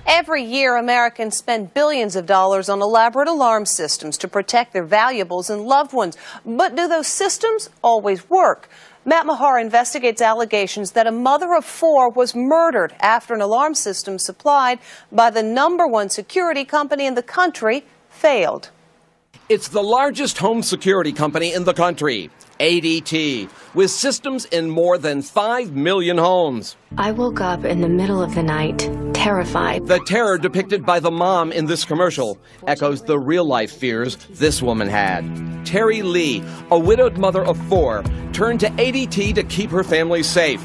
Every year, Americans spend billions of dollars on elaborate alarm systems to protect their valuables and loved ones. But do those systems always work? Matt Mahar investigates allegations that a mother of 4 was murdered after an alarm system supplied by the #1 security company in the country failed. It's the largest home security company in the country, ADT, with systems in more than 5 million homes. I woke up in the middle of the night, terrified. The terror depicted by the mom in this commercial echoes the real-life fears this woman had. Terry Lee, a widowed mother of 4, turned to ADT to keep her family safe.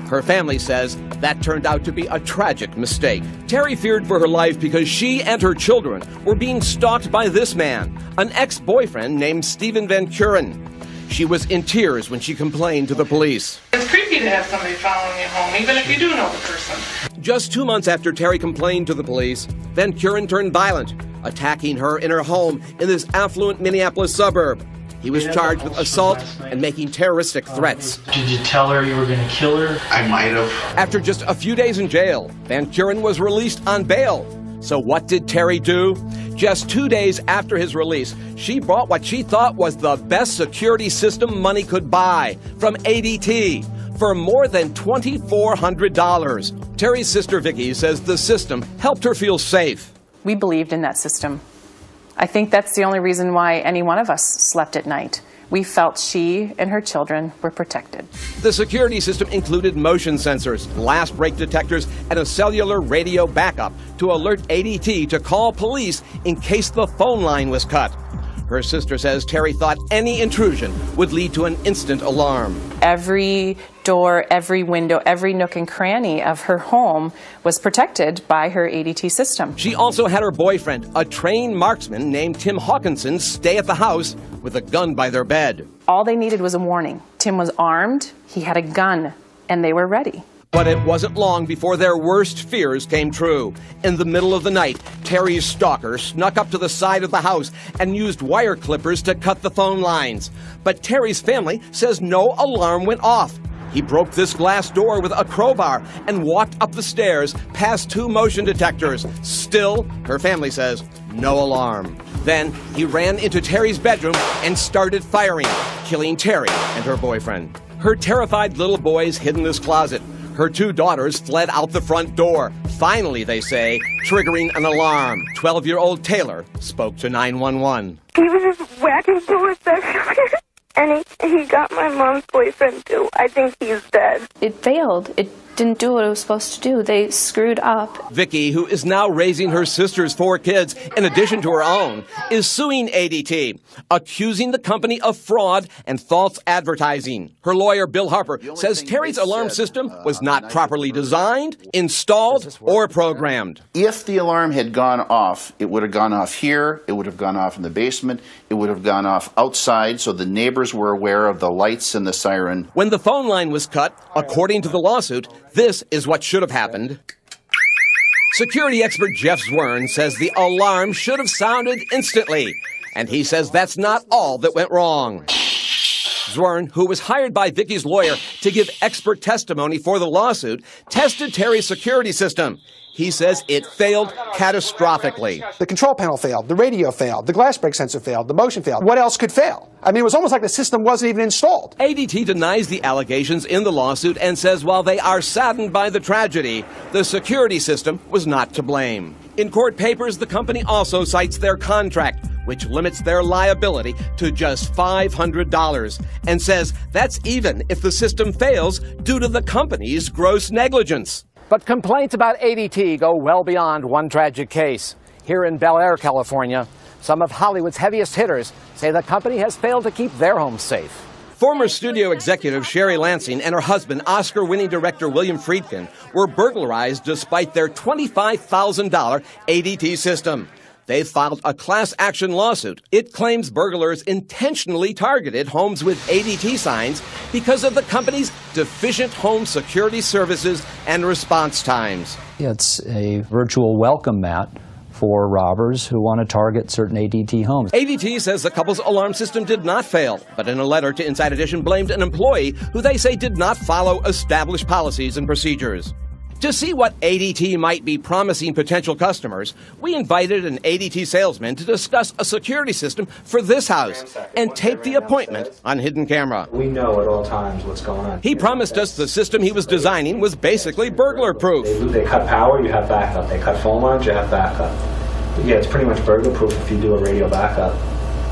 Her family says that turned out to be a tragic mistake. Terry feared for her life because she and her children were being stalked by this man, an ex-boyfriend named Stephen Van Kuren. She was in tears when she complained to the police. It's creepy to have somebody following you home, even if you do know the person. Just 2 months after Terry complained to the police, Van Kuren turned violent, attacking her in her home in this affluent Minneapolis suburb. He was charged with assault and making terroristic threats. Did you tell her you were going to kill her? I might have. After just a few days in jail, Van Kuren was released on bail. So what did Terry do? Just 2 days after his release, she bought what she thought was the best security system money could buy from ADT for more than $2,400. Terry's sister Vicki says the system helped her feel safe. We believed in that system. I think that's the only reason why any one of us slept at night. We felt she and her children were protected. The security system included motion sensors, blast break detectors, and a cellular radio backup to alert ADT to call police in case the phone line was cut. Her sister says Terry thought any intrusion would lead to an instant alarm. Every door, every window, every nook and cranny of her home was protected by her ADT system. She also had her boyfriend, a trained marksman named Tim Hawkinson, stay at the house with a gun by their bed. All they needed was a warning. Tim was armed, he had a gun, and they were ready. But it wasn't long before their worst fears came true. In the middle of the night, Terry's stalker snuck up to the side of the house and used wire clippers to cut the phone lines. But Terry's family says no alarm went off. He broke this glass door with a crowbar and walked up the stairs past 2 motion detectors. Still, her family says, no alarm. Then he ran into Terry's bedroom and started firing, killing Terry and her boyfriend. Her terrified little boys hid in this closet. Her 2 daughters fled out the front door. Finally, they say, triggering an alarm. 12-year-old Taylor spoke to 911. He was just whacking bullets everywhere. And he got my mom's boyfriend, too. I think he's dead. It failed. It didn't do what it was supposed to do. They screwed up. Vicki, who is now raising her sister's 4 kids in addition to her own, is suing ADT, accusing the company of fraud and false advertising. Her lawyer, Bill Harper, says Terry's alarm system was not properly designed, installed, or programmed. If the alarm had gone off, it would have gone off here, it would have gone off in the basement, it would have gone off outside so the neighbors were aware of the lights and the siren. When the phone line was cut, according to the lawsuit, this is what should have happened. Security expert Jeff Zwern says the alarm should have sounded instantly, and he says that's not all that went wrong. Zwern, who was hired by Vicki's lawyer to give expert testimony for the lawsuit, tested Terry's security system. He says it failed catastrophically. The control panel failed, the radio failed, the glass break sensor failed, the motion failed. What else could fail? I mean, it was almost like the system wasn't even installed. ADT denies the allegations in the lawsuit and says while they are saddened by the tragedy, the security system was not to blame. In court papers, the company also cites their contract, which limits their liability to just $500, and says that's even if the system fails due to the company's gross negligence. But complaints about ADT go well beyond one tragic case. Here in Bel Air, California, some of Hollywood's heaviest hitters say the company has failed to keep their homes safe. Former studio executive Sherry Lansing and her husband, Oscar-winning director William Friedkin, were burglarized despite their $25,000 ADT system. They filed a class action lawsuit. It claims burglars intentionally targeted homes with ADT signs because of the company's deficient home security services and response times. It's a virtual welcome mat for robbers who want to target certain ADT homes. ADT says the couple's alarm system did not fail, but in a letter to Inside Edition blamed an employee who they say did not follow established policies and procedures. To see what ADT might be promising potential customers, we invited an ADT salesman to discuss a security system for this house and tape the appointment on hidden camera. We know at all times what's going on. He promised us the system he was designing was basically burglar-proof. They cut power, you have backup. They cut phone lines, you have backup. But yeah, it's pretty much burglar-proof if you do a radio backup.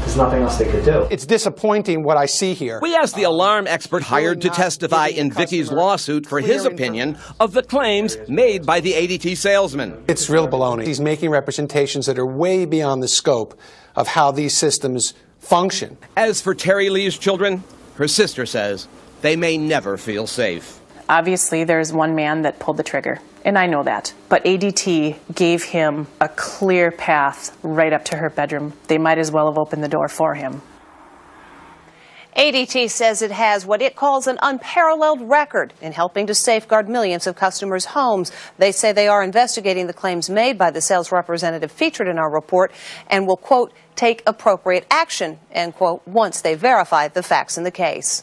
There's nothing else they could do. It's disappointing what I see here. We asked the alarm expert hired to testify in Vicky's lawsuit for his opinion of the claims made by the ADT salesman. It's real baloney. He's making representations that are way beyond the scope of how these systems function. As for Terry Lee's children, her sister says they may never feel safe. Obviously, there's one man that pulled the trigger, and I know that. But ADT gave him a clear path right up to her bedroom. They might as well have opened the door for him. ADT says it has what it calls an unparalleled record in helping to safeguard millions of customers' homes. They say they are investigating the claims made by the sales representative featured in our report and will, quote, take appropriate action, end quote, once they verify the facts in the case.